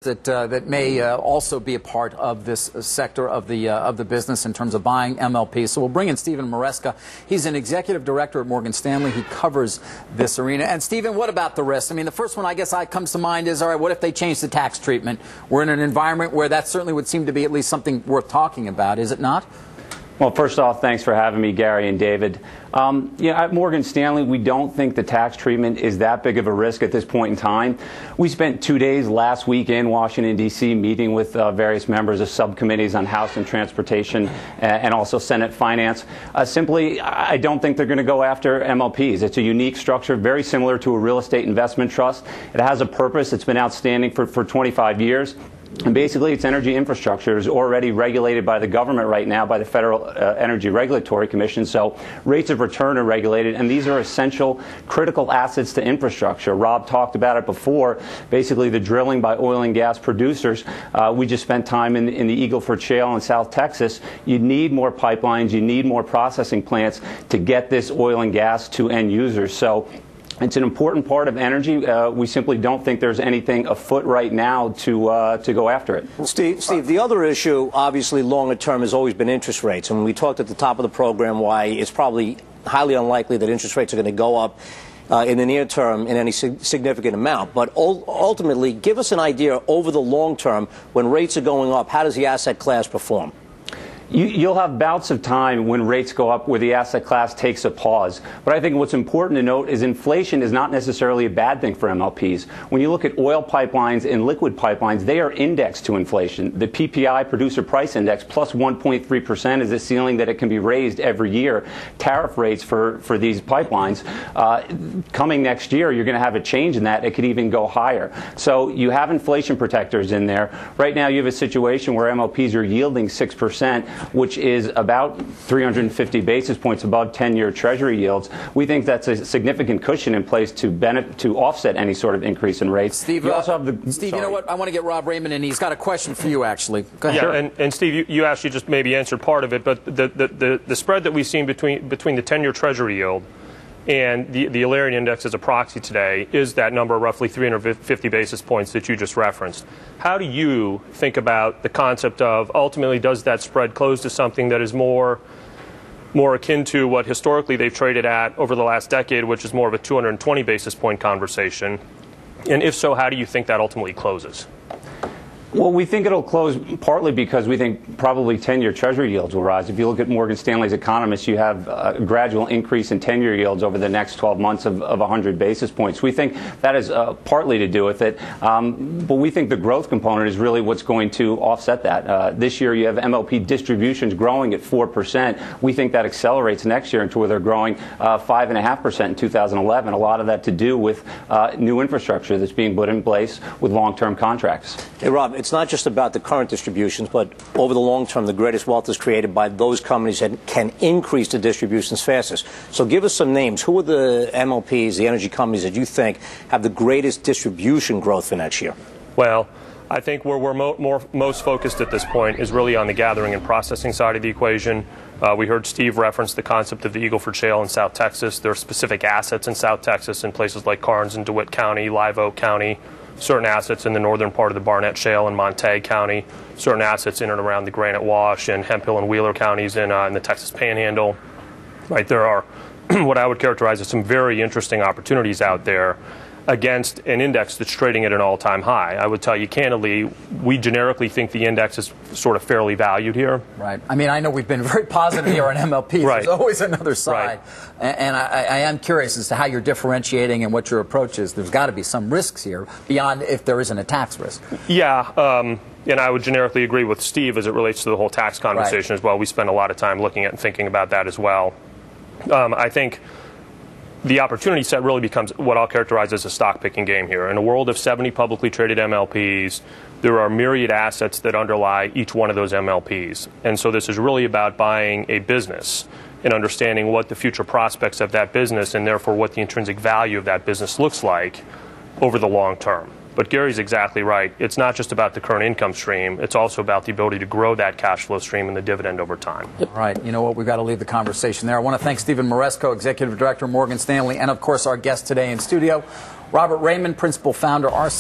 that may also be a part of this sector of the business in terms of buying MLP. So we'll bring in SMaresca. He's an executive director at Morgan Stanley. He covers this arena. And Stephen, what about the risks? I mean, the first one I guess comes to mind is, all right, what if they change the tax treatment? We're in an environment where that certainly would seem to be at least something worth talking about, is it not? Well, first off, thanks for having me, Gary and David. At Morgan Stanley, we don't think the tax treatment is that big of a risk at this point in time. We spent 2 days last week in Washington, D.C., meeting with various members of subcommittees on House and Transportation and also Senate Finance. Simply, I don't think they're going to go after MLPs. It's a unique structure, very similar to a real estate investment trust. It has a purpose. It's been outstanding for 25 years. And basically, its energy infrastructure is already regulated by the government right now, by the Federal Energy Regulatory Commission. So rates of return are regulated, and these are essential, critical assets to infrastructure. Rob talked about it before. Basically, the drilling by oil and gas producers. We just spent time in the Eagle Ford Shale in South Texas. You need more pipelines. You need more processing plants to get this oil and gas to end users. So it's an important part of energy. We simply don't think there's anything afoot right now to go after it. Steve, the other issue, obviously, longer term, has always been interest rates. And we talked at the top of the program why it's probably highly unlikely that interest rates are going to go up in the near term in any significant amount. But ultimately, give us an idea over the long term, when rates are going up, how does the asset class perform? You'll have bouts of time when rates go up where the asset class takes a pause. But I think what's important to note is inflation is not necessarily a bad thing for MLPs. When you look at oil pipelines and liquid pipelines, they are indexed to inflation. The PPI, Producer Price Index, plus 1.3% is a ceiling that it can be raised every year. Tariff rates for these pipelines, coming next year, you're going to have a change in that. It could even go higher. So you have inflation protectors in there. Right now, you have a situation where MLPs are yielding 6%. Which is about 350 basis points above 10-year Treasury yields. We think that's a significant cushion in place to offset any sort of increase in rates. Steve, you know what? I want to get Rob Raymond in. He's got a question for you, actually. Go ahead. Yeah, and Steve, you actually just maybe answered part of it, but the spread that we've seen between the 10-year Treasury yield and the Alerian index as a proxy today is that number, roughly 350 basis points that you just referenced. How do you think about the concept of ultimately does that spread close to something that is more akin to what historically they've traded at over the last decade, which is more of a 220 basis point conversation? And if so, how do you think that ultimately closes? Well, we think it'll close partly because we think probably 10-year Treasury yields will rise. If you look at Morgan Stanley's economists, you have a gradual increase in 10-year yields over the next 12 months of 100 basis points. We think that is partly to do with it, but we think the growth component is really what's going to offset that. This year, you have MLP distributions growing at 4%. We think that accelerates next year into where they're growing 5.5% in 2011. A lot of that to do with new infrastructure that's being put in place with long-term contracts. Hey, Rob, it's not just about the current distributions, but over the long term, the greatest wealth is created by those companies that can increase the distributions fastest. So give us some names. Who are the MLPs, the energy companies that you think have the greatest distribution growth for next year? Well, I think where we're most focused at this point is really on the gathering and processing side of the equation. We heard Steve reference the concept of the Eagle Ford Shale in South Texas. There are specific assets in South Texas in places like Karnes and DeWitt County, Live Oak County, certain assets in the northern part of the Barnett Shale in Montague County, certain assets in and around the Granite Wash and Hemphill and Wheeler counties in the Texas Panhandle. Right, there are what I would characterize as some very interesting opportunities out there against an index that's trading at an all-time high. I would tell you candidly, we generically think the index is sort of fairly valued here. Right. I mean, I know we've been very positive here on MLP. Right. There's always another side. Right. And I am curious as to how you're differentiating and what your approach is. There's got to be some risks here beyond if there isn't a tax risk. Yeah. And I would generically agree with Steve as it relates to the whole tax conversation as well. We spend a lot of time looking at and thinking about that as well. I think the opportunity set really becomes what I'll characterize as a stock-picking game here. In a world of 70 publicly traded MLPs, there are myriad assets that underlie each one of those MLPs. And so this is really about buying a business and understanding what the future prospects of that business and therefore what the intrinsic value of that business looks like over the long term. But Gary's exactly right. It's not just about the current income stream. It's also about the ability to grow that cash flow stream and the dividend over time. All right. You know what? We've got to leave the conversation there. I want to thank SMaresca, Executive Director, Morgan Stanley, and, of course, our guest today in studio, Robert Raymond, Principal Founder, RC.